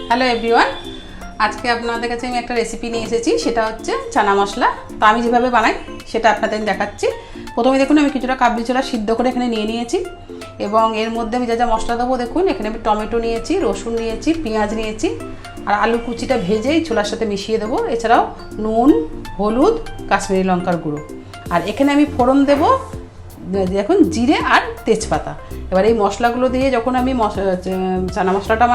Hello everyone, আজকে আপনাদের কাছে আমি একটা রেসিপি নিয়ে এসেছি। সেটা হচ্ছে চানা মশলা। তো আমি যেভাবে বানাই সেটা আপনাদের দেখাচ্ছি। প্রথমে দেখুন আমি কিছুটা কাবলি ছোলা সিদ্ধ করে এখানে নিয়ে নিয়েছি, এবং এর মধ্যে আমি যা যা মশলা দেবো দেখুন, এখানে আমি টমেটো নিয়েছি, রসুন নিয়েছি, পেঁয়াজ নিয়েছি, আর আলু কুচিটা ভেজেই ছোলার সাথে মিশিয়ে দেবো। এছাড়াও নুন, হলুদ, কাশ্মীরি লঙ্কার গুঁড়ো। আর এখানে আমি ফোড়ন দেবো দেখুন জিরে আর তেজপাতা। এবার এই মশলাগুলো দিয়ে যখন আমি চানা মশলাটা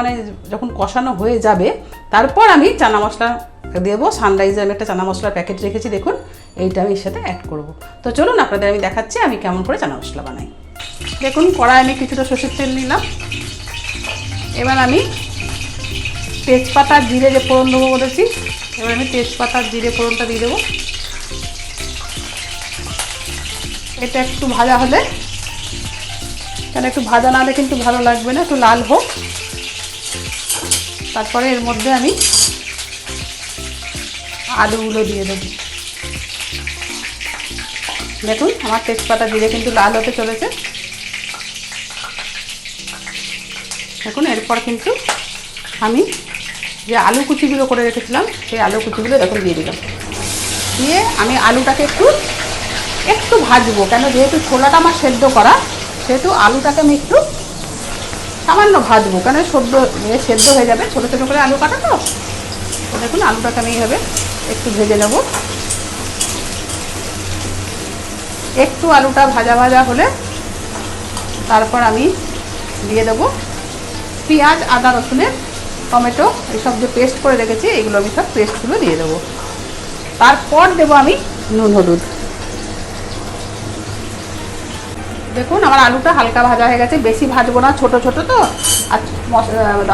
যখন কষানো হয়ে যাবে, তারপর আমি চানা মশলা দেবো। সানরাইজের আমি একটা চানা মশলার প্যাকেট রেখেছি, দেখুন এইটা আমি এর সাথে অ্যাড করব। তো চলুন আপনাদের আমি দেখাচ্ছি আমি কেমন করে চানা মশলা বানাই। দেখুন কড়াই আমি কিছুটা সরষের তেল নিলাম। এবার আমি তেজপাতা জিরে যে ফোড়ন দেবো বলেছি, এবার আমি তেজপাতা জিরে ফোড়নটা দিয়ে দেবো। এটা একটু ভাজা হলে, কেন একটু ভাজা না হলে কিন্তু ভালো লাগবে না, একটু লাল হোক। তারপরে এর মধ্যে আমি আলুগুলো দিয়ে দেবো। দেখুন আমার তেজপাতা জিরে কিন্তু লাল হতে চলেছে। দেখুন এরপর কিন্তু আমি যে আলু কুচিগুলো করে রেখেছিলাম সেই আলু কুচিগুলো দেখুন দিয়ে দিলাম। দিয়ে আমি আলুটাকে একটু ভাজবো, কেন যেহেতু ছোলাটা আমার সেদ্ধ করা, সেহেতু আলুটাকে আমি একটু সামান্য ভাজবো, কেন সেদ্ধ হয়ে যাবে। ছোটো ছোটো করে আলু কাটা তো। দেখুন আলুটাকে আমি এইভাবে একটু ভেজে নেব। একটু আলুটা ভাজা ভাজা হলে তারপর আমি দিয়ে দেবো পেঁয়াজ, আদা, রসুনের, টমেটো এইসব যে পেস্ট করে রেখেছি, এইগুলো আমি সব পেস্টগুলো দিয়ে দেবো। তারপর দেবো আমি নুন, হলুদ। দেখুন আমার আলুটা হালকা ভাজা হয়ে গেছে, বেশি ভাজবো না, ছোট ছোট তো। আর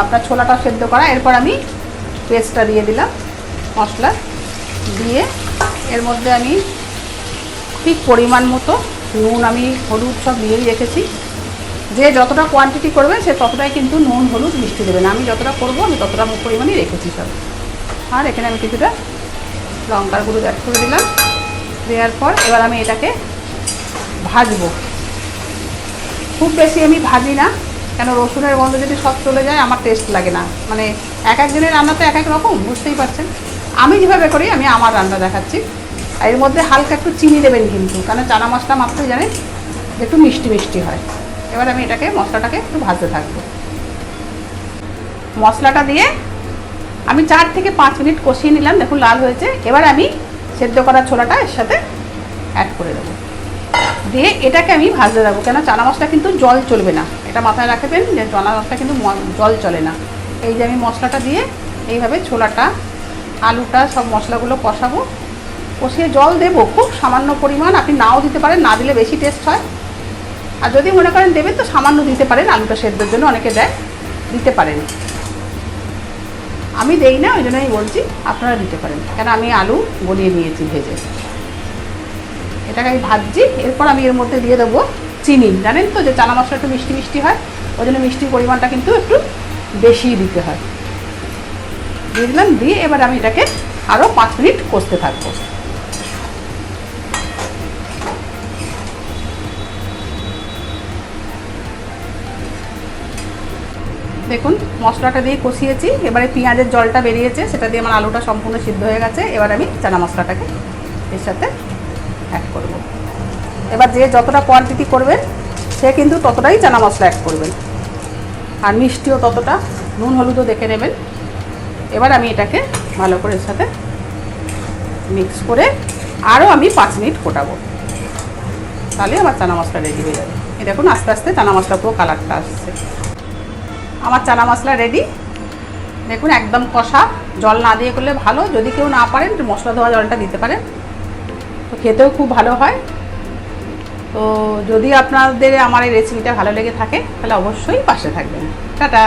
আপনার ছোলাটা সেদ্ধ করা। এরপর আমি পেস্টটা দিয়ে দিলাম মশলা দিয়ে। এর মধ্যে আমি ঠিক পরিমাণ মতো নুন, আমি হলুদ সব দিয়েই রেখেছি। যে যতটা কোয়ান্টিটি করবেন সে ততটাই কিন্তু নুন, হলুদ, মিষ্টি দেবেন। আমি যতটা করবো আমি ততটা পরিমাণেই রেখেছি সব। আর এখানে আমি কিছুটা লঙ্কার গুঁড়ো অ্যাড করে দিলাম। দেওয়ার পর এবার আমি এটাকে ভাজবো। খুব বেশি আমি ভাজি না, কেন রসুনের গন্ধ যদি সব চলে যায় আমার টেস্ট লাগে না। মানে এক একজনের রান্না তো এক এক রকম, বুঝতেই পারছেন। আমি যেভাবে করি আমি আমার রান্না দেখাচ্ছি। আর এর মধ্যে হালকা একটু চিনি দেবেন কিন্তু, কারণ চানা মশলা মাত্রই জানেন একটু মিষ্টি মিষ্টি হয়। এবার আমি মশলাটাকে একটু ভাজতে থাকবো। মশলাটা দিয়ে আমি 4 থেকে 5 মিনিট কষিয়ে নিলাম। দেখুন লাল হয়েছে। এবার আমি সেদ্ধ করা ছোলাটা এর সাথে অ্যাড করে দেবো। দিয়ে এটাকে আমি ভাজতে দেবো, কেন চানা মশলা কিন্তু জল চলবে না। এটা মাথায় রাখবেন যে চানা মশলা কিন্তু জল চলে না। এই যে আমি মশলাটা দিয়ে এইভাবে ছোলাটা, আলুটা, সব মশলাগুলো কষাবো। কষিয়ে জল দেবো খুব সামান্য পরিমাণ। আপনি নাও দিতে পারেন, না দিলে বেশি টেস্ট হয়। আর যদি মনে করেন দেবেন তো সামান্য দিতে পারেন, আলুটা সেদ্ধর জন্য অনেকে দেয়, দিতে পারেন। আমি দেই না, ওই জন্য আমি বলছি আপনারা দিতে পারেন, কেন আমি আলু গলিয়ে নিয়েছি ভেজে। এটাকে আমি ভাজছি। এরপর আমি এর মধ্যে দিয়ে দেবো চিনি। জানেন তো যে চানা মশলা একটু মিষ্টি মিষ্টি হয়, ওই জন্য মিষ্টির পরিমাণটা কিন্তু একটু বেশি দিতে হয়। দিয়ে দিলাম। দিয়ে এবার আমি এটাকে আরও 5 মিনিট কষতে থাকবো। দেখুন মশলাটা দিয়ে কষিয়েছি। এবারে পেঁয়াজের জলটা বেরিয়েছে, সেটা দিয়ে আমার আলুটা সম্পূর্ণ সিদ্ধ হয়ে গেছে। এবার আমি চানা মশলাটাকে এর সাথে অ্যাড করব। এবার যে যতটা কোয়ান্টিটি করবেন সে কিন্তু ততটাই চানা মশলা অ্যাড করবেন, আর মিষ্টিও ততটা, নুন হলুদও দেখে নেবেন। এবার আমি এটাকে ভালো করে এর সাথে মিক্স করে আরও আমি 5 মিনিট ফোটাবো, তাহলে আমার চানা মশলা রেডি হয়ে যাবে। এই দেখুন আস্তে আস্তে চানা মশলা পুরো কালারটা আসছে। আমার চানা মশলা রেডি। দেখুন একদম কষা, জল না দিয়ে করলে ভালো। যদি কেউ না পারেন মশলা ধোয়া জলটা দিতে পারেন, তো খেতেও খুব ভালো হয়। তো যদি আপনাদের আমার এই রেসিপিটা ভালো লেগে থাকে তাহলে অবশ্যই পাশে থাকবেন। টাটা।